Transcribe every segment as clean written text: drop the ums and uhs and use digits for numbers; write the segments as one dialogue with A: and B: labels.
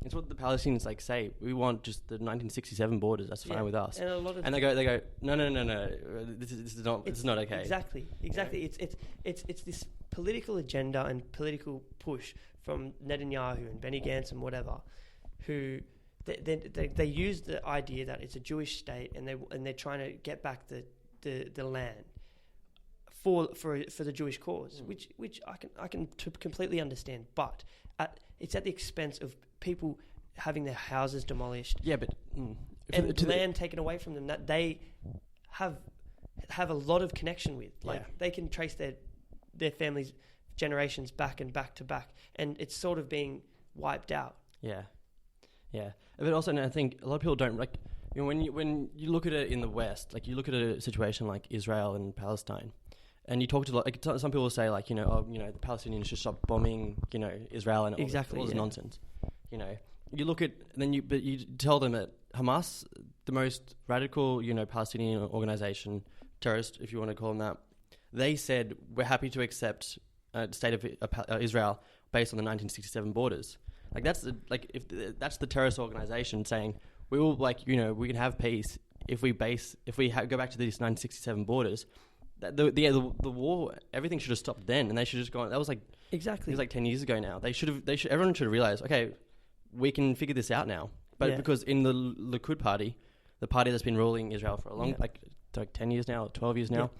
A: It's what the Palestinians like say. We want just the 1967 borders. That's fine with us.
B: And a lot of
A: they go. No. This is not okay.
B: Exactly. Yeah. It's this political agenda and political push from Netanyahu and Benny Gantz and whatever, who they use the idea that it's a Jewish state and they're trying to get back the land for the Jewish cause, which I can completely understand, but it's at the expense of people having their houses demolished.
A: Yeah, but
B: and land taken away from them that they have a lot of connection with. Like they can trace their families' generations back and back to back, and it's sort of being wiped out.
A: Yeah. But also, I think a lot of people don't like. When you look at it in the West, like you look at a situation like Israel and Palestine. And you talk to some people say the Palestinians should stop bombing, Israel and all this nonsense. You look at but you tell them that Hamas, the most radical, Palestinian organization, terrorist, if you want to call them that, they said we're happy to accept the state of Israel based on the 1967 borders. Like that's the terrorist organization saying we will we can have peace if we go back to these 1967 borders. The war, everything should have stopped then, and they should have just gone. That was exactly. It was 10 years ago now. Everyone should have realized. Okay, we can figure this out now. But because in the Likud party, the party that's been ruling Israel for a long, 10 years now, 12 years now,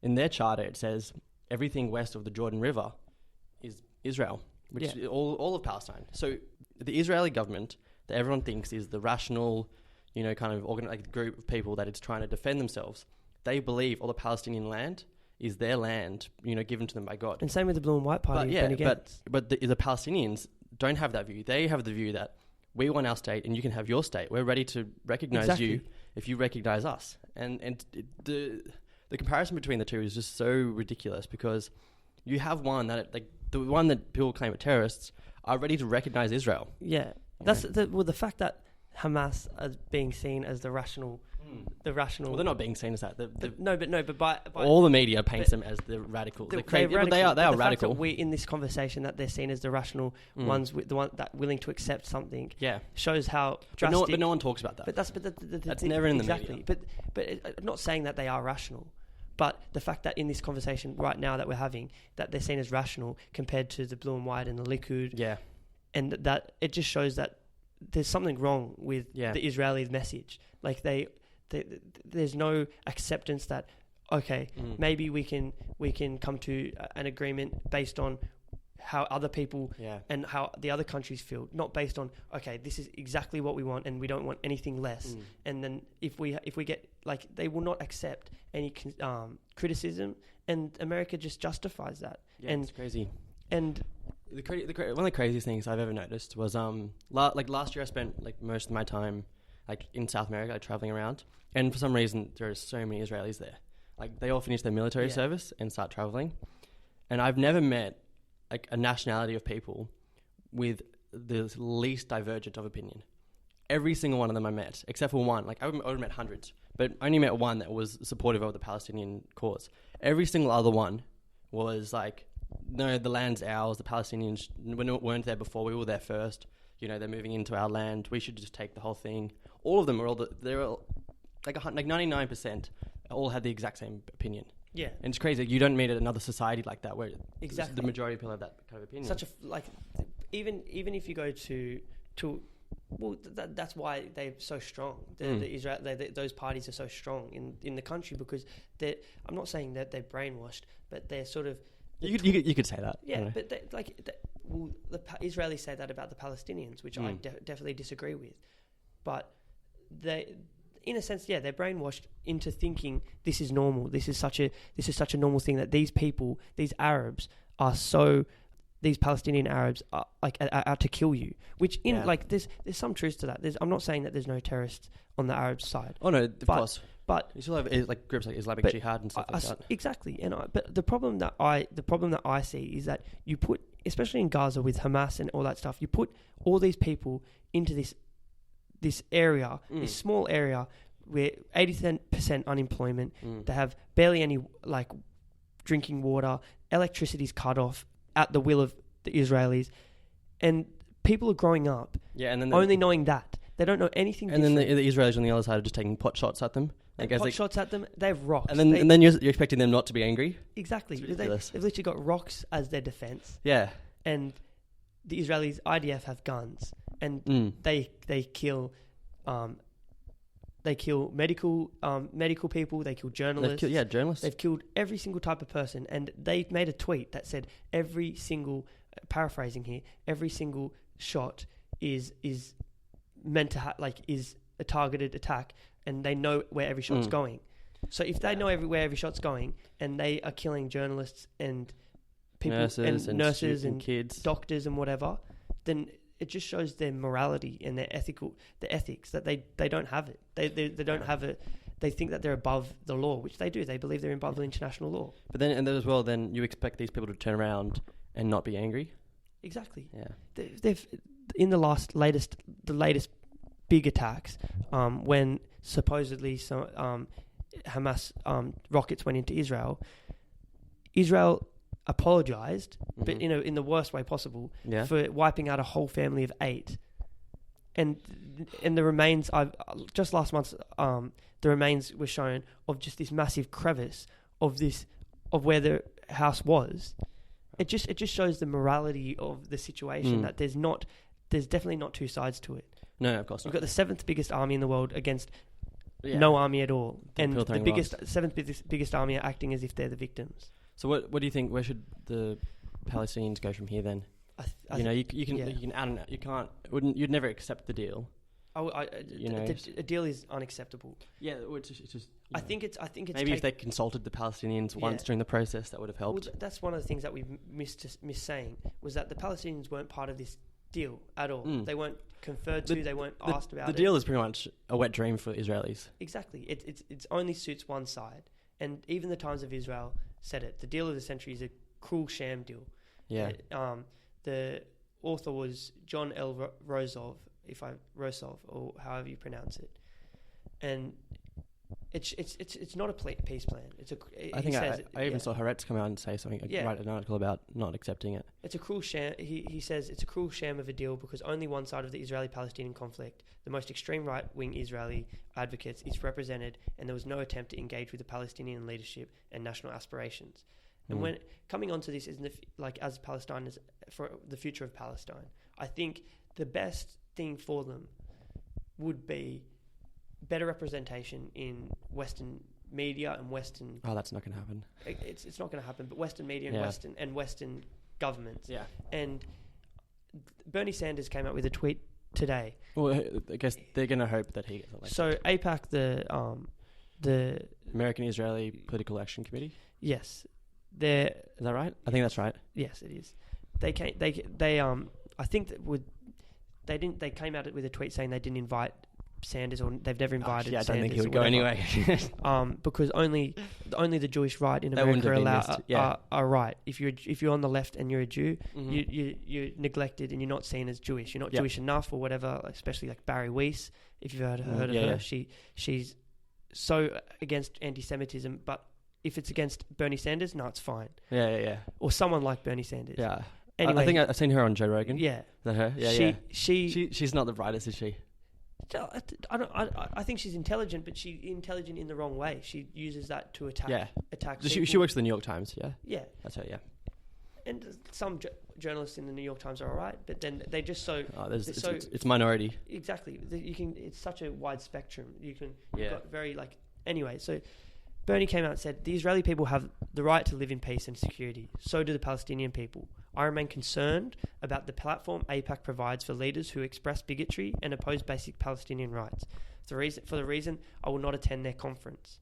A: in their charter it says everything west of the Jordan River is Israel, which is all of Palestine. So the Israeli government that everyone thinks is the rational, kind of organized group of people that it's trying to defend themselves. They believe all the Palestinian land is their land, given to them by God.
B: And same with the Blue and White Party.
A: But the Palestinians don't have that view. They have the view that we want our state and you can have your state. We're ready to recognize you if you recognize us. And the comparison between the two is just so ridiculous because you have one that, the one that people claim are terrorists are ready to recognize Israel.
B: Yeah. That's the fact that Hamas is being seen as the rational. Well,
A: they're not being seen as that.
B: But by
A: all the media paints them as the radical. They are radical.
B: We're in this conversation that they're seen as the rational ones, the one that willing to accept something.
A: Yeah,
B: shows how drastic.
A: But no one talks about that.
B: But that's never in the media. But I'm not saying that they are rational. But the fact that in this conversation right now that we're having, that they're seen as rational compared to the Blue and White and the Likud, and that it just shows that there's something wrong with the Israeli message. Like there's no acceptance that maybe we can come to an agreement based on how other people and how the other countries feel, not based on this is exactly what we want and we don't want anything less. And then if we get they will not accept any criticism, and America just justifies that. And
A: it's crazy.
B: And
A: one of the craziest things I've ever noticed was last year I spent most of my time in South America, traveling around, and for some reason there are so many Israelis there. They all finish their military service and start traveling, and I've never met a nationality of people with the least divergent of opinion. Every single one of them I met, except for one. I would have met hundreds, but I only met one that was supportive of the Palestinian cause. Every single other one was no, the land's ours. The Palestinians weren't there before. We were there first. They're moving into our land. We should just take the whole thing. All of them were they're all 99% all had the exact same opinion.
B: Yeah,
A: and it's crazy. You don't meet another society like that where the majority of people have that kind of opinion.
B: Even if you go to that's why they're so strong. The Israel, those parties are so strong in the country because I'm not saying that they're brainwashed, but they're sort of.
A: You could say that.
B: Yeah, but the Israelis say that about the Palestinians, which I definitely disagree with. But in a sense, they're brainwashed into thinking this is normal. This is such a normal thing that these people, these Arabs, these Palestinian Arabs are out to kill you. Which there's some truth to that. I'm not saying that there's no terrorists on the Arab side.
A: Oh no, of course.
B: But
A: you still have groups like Islamic Jihad and stuff like that.
B: Exactly, but the problem that I see is that you put, especially in Gaza with Hamas and all that stuff, you put all these people into this area, this small area where 80% unemployment. They have barely any drinking water, electricity's cut off at the will of the Israelis, and people are growing up
A: and then
B: only knowing that. They don't know anything
A: and
B: different.
A: then the Israelis on the other side are just taking pot shots at them.
B: Shots at them, they have rocks.
A: And then you're expecting them not to be angry?
B: Exactly. They've literally got rocks as their defense.
A: Yeah.
B: And the Israelis, IDF, have guns. And they kill medical people, they kill journalists.
A: Journalists.
B: They've killed every single type of person. And they made a tweet that said every single, paraphrasing here, every single shot is meant to is a targeted attack, and they know where every shot's going. So if they know where every shot's going, and they are killing journalists and people nurses and
A: kids,
B: doctors and whatever, then it just shows their morality and their ethics that they don't have it. They don't have it. They think that they're above the law, which they do. They believe they're above the international law.
A: But then, and then as well, then you expect these people to turn around and not be angry.
B: Exactly.
A: Yeah.
B: They've in the latest big attacks, when supposedly Hamas rockets went into Israel. Israel apologized, but in the worst way possible, for wiping out a whole family of 8. And the remains, just last month, the remains were shown of just this massive crevice of where the house was. It just shows the morality of the situation, that there's definitely not two sides to it.
A: No, of course not.
B: You've got the 7th biggest army in the world against no army at all, and the 7th biggest army are acting as if they're the victims.
A: So what do you think? Where should the Palestinians go from here then? You can add an, you can't. You'd never accept the deal.
B: A deal is unacceptable.
A: Yeah, it's just.
B: I think it's
A: maybe if they consulted the Palestinians once during the process, that would have helped.
B: Well, that's one of the things that we missed saying, was that the Palestinians weren't part of this deal at all. They weren't conferred to. They weren't asked about it.
A: The deal is pretty much a wet dream for Israelis.
B: Exactly. It only suits one side, and even the Times of Israel said it. The deal of the century is a cruel sham deal.
A: Yeah.
B: The author was John L. Rosov, or however you pronounce it, and it's not a peace plan. I
A: even saw Haaretz come out and say something. Write an article about not accepting it.
B: It's a cruel sham. He says it's a cruel sham of a deal because only one side of the Israeli-Palestinian conflict, the most extreme right-wing Israeli advocates, is represented, and there was no attempt to engage with the Palestinian leadership and national aspirations. And when coming onto this as Palestine is for the future of Palestine, I think the best thing for them would be better representation in Western media and Western.
A: Oh, that's not going to happen.
B: It's not going to happen. But Western media and Western governments. Yeah. And Bernie Sanders came out with a tweet today.
A: Well, I guess they're going to hope that he gets elected.
B: So AIPAC, the
A: American Israeli Political Action Committee.
B: Yes.
A: Is that right? I think that's right.
B: Yes, it is. They came out with a tweet saying they didn't invite Sanders, or they've never invited Sanders.
A: I don't think he would go anyway.
B: Because only the Jewish right in America are right. If you're on the left and you're a Jew, you're neglected and you're not seen as Jewish. You're not Jewish enough or whatever. Especially like Barry Weiss, if you've heard of her, yeah. She's so against anti-Semitism, but if it's against Bernie Sanders, no, it's fine.
A: Yeah.
B: Or someone like Bernie Sanders.
A: Yeah.
B: Anyway,
A: I think I've seen her on Joe Rogan.
B: Yeah.
A: Is that her? Yeah, she's not the brightest, is she?
B: I think she's intelligent, but she's intelligent in the wrong way. She uses that to attack.
A: She works for the New York Times. Yeah.
B: Yeah.
A: That's her. Yeah.
B: And some journalists in the New York Times are all right, but then they just
A: it's minority.
B: Exactly. It's such a wide spectrum. You've got very anyway. So Bernie came out and said, the Israeli people have the right to live in peace and security. So do the Palestinian people. I remain concerned about the platform AIPAC provides for leaders who express bigotry and oppose basic Palestinian rights. For the reason, I will not attend their conference.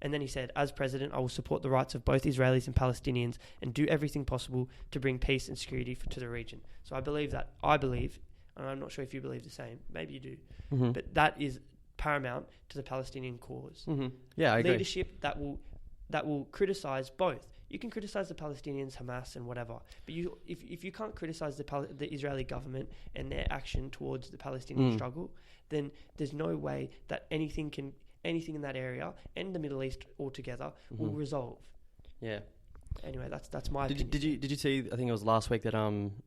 B: And then he said, as president, I will support the rights of both Israelis and Palestinians and do everything possible to bring peace and security to the region. So I believe, and I'm not sure if you believe the same, maybe you do, but that is paramount to the Palestinian cause.
A: Yeah, I agree.
B: Leadership that will criticize both. You can criticize the Palestinians, Hamas, and whatever, but if you can't criticize the Israeli government and their action towards the Palestinian struggle, then there's no way that anything in that area and the Middle East altogether will resolve.
A: Yeah.
B: Anyway, that's my opinion.
A: Did you see? I think it was last week that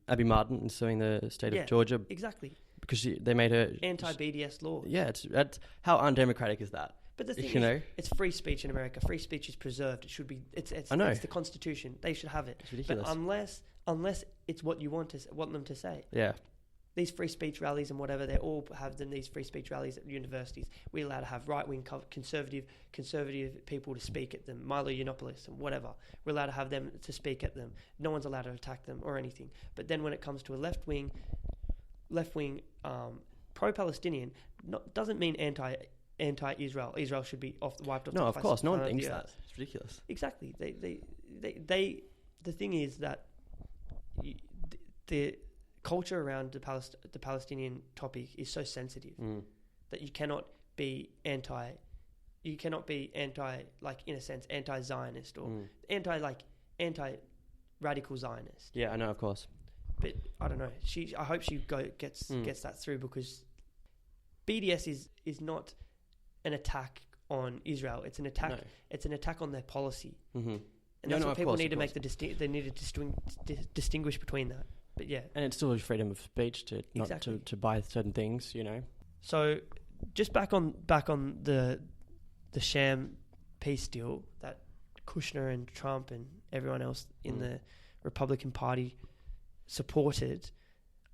A: Abby Martin is suing the state of Georgia.
B: Exactly.
A: Because they made her
B: anti-BDS law.
A: Yeah, it's how undemocratic is that?
B: But the thing is, it's free speech in America. Free speech is preserved. It should be. It's the Constitution. They should have it.
A: It's ridiculous.
B: But unless it's what you want them to say.
A: Yeah.
B: These free speech rallies and whatever, they all have them. These free speech rallies at universities. We're allowed to have right-wing, conservative people to speak at them. Milo Yiannopoulos and whatever. We're allowed to have them to speak at them. No one's allowed to attack them or anything. But then when it comes to a left-wing, pro-Palestinian, doesn't mean anti-Israel. Israel should be wiped off.
A: No, of course, no one thinks that. It's ridiculous.
B: Exactly. They the thing is that the culture around the Palestinian topic is so sensitive that you cannot be anti, like, in a sense, anti-Zionist or anti-radical Zionist.
A: Yeah, I know, of course.
B: But I don't know. I hope she gets that through, because BDS is not an attack on Israel. It's an attack. No. It's an attack on their policy. Mm-hmm. And that's what people need to make they need to distinguish between that. But yeah,
A: and it's still freedom of speech to buy certain things, you know.
B: So, just back on the sham peace deal that Kushner and Trump and everyone else in the Republican Party supported.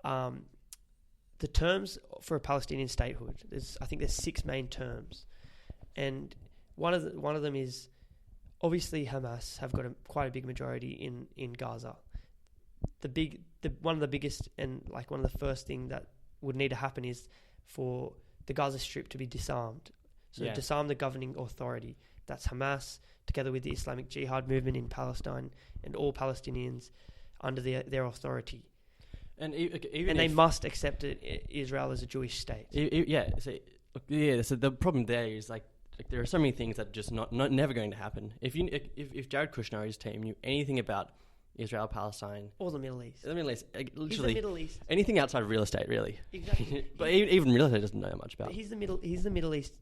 B: The terms for a Palestinian statehood. I think there's 6 main terms, and one of them is obviously Hamas have got quite a big majority in Gaza. One of the biggest and like one of the first thing that would need to happen is for the Gaza Strip to be disarmed. So disarm the governing authority. That's Hamas, together with the Islamic Jihad movement in Palestine and all Palestinians under their authority. And they must accept Israel as a Jewish state.
A: So the problem there is like there are so many things that are just not never going to happen. If Jared Kushner or his team knew anything about Israel-Palestine
B: or the Middle East,
A: literally
B: the Middle East.
A: Anything outside of real estate, really.
B: Exactly.
A: But even real estate doesn't know much about.
B: He's the Middle East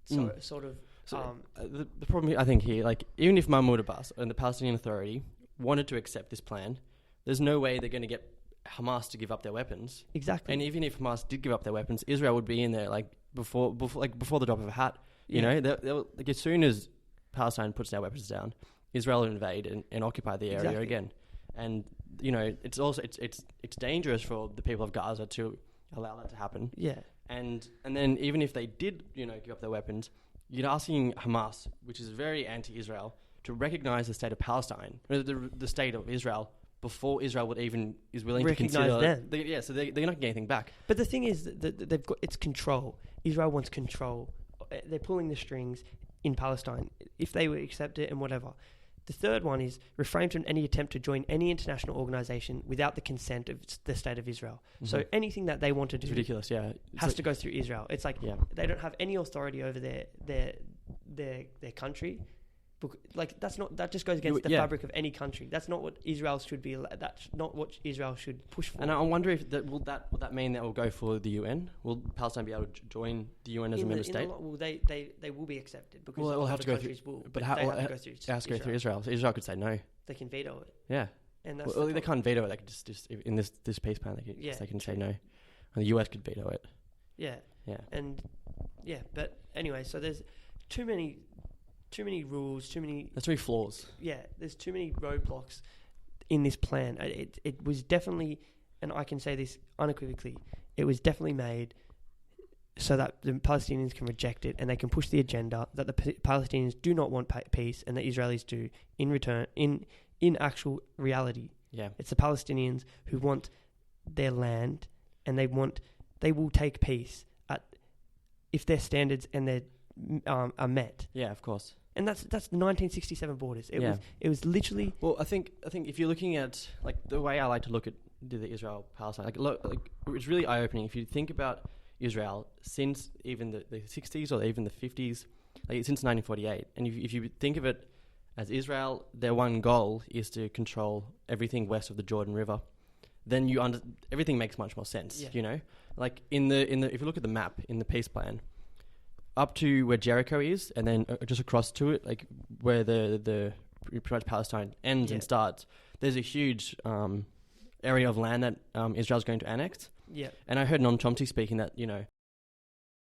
B: sort of.
A: The problem I think here, like even if Mahmoud Abbas and the Palestinian Authority wanted to accept this plan, there's no way they're going to get Hamas to give up their weapons.
B: Exactly.
A: And even if Hamas did give up their weapons, Israel would be in there like before the drop of a hat. You know, they'll, like as soon as Palestine puts their weapons down, Israel will invade and occupy the area again. And you know, it's also it's dangerous for the people of Gaza to allow that to happen.
B: Yeah.
A: And then even if they did, you know, give up their weapons, you're asking Hamas, which is very anti-Israel, to recognize the state of Palestine, the state of Israel, before Israel is willing to consider
B: them.
A: So they're not getting anything back.
B: But the thing is that they've got it's control. Israel wants control. They're pulling the strings in Palestine if they would accept it and whatever. The third one is refrain from any attempt to join any international organization without the consent of the state of Israel. Mm-hmm. So anything that they want to do,
A: it's ridiculous. Yeah,
B: has to go through Israel. It's like they don't have any authority over their country. Like that just goes against the fabric of any country. That's not what Israel should be. That's not what Israel should push for.
A: And I wonder if will that mean that will go for the UN? Will Palestine be able to join the UN as a member state?
B: Well, they will be accepted because
A: they'll have to go through. But how? It has to go through Israel. So Israel could say no.
B: They can veto it.
A: Yeah.
B: And that's
A: they can't veto it. They could just in this peace plan they can say no, and the US could veto it.
B: Yeah. And but anyway, so there's too many rules, there's too many
A: flaws.
B: Yeah, there's too many roadblocks in this plan. It was definitely, and I can say this unequivocally, it was definitely made so that the Palestinians can reject it and they can push the agenda that the Palestinians do not want peace and the Israelis do in return, in actual reality.
A: Yeah.
B: It's the Palestinians who want their land and they will take peace if their standards and their are met.
A: Yeah, of course.
B: And that's the 1967 borders. It was literally.
A: Well, I think if you're looking at like the way I like to look at the Israel-Palestine, it's really eye-opening. If you think about Israel since even the 60s or even the 50s, like since 1948, and if you think of it as Israel, their one goal is to control everything west of the Jordan River. Then everything makes much more sense. Yeah. You know, like if you look at the map in the peace plan. Up to where Jericho is, and then just across to it, like where the pretty much Palestine ends and starts, there's a huge area of land that Israel's going to annex.
B: Yeah.
A: And I heard Noam Chomsky speaking that, you know,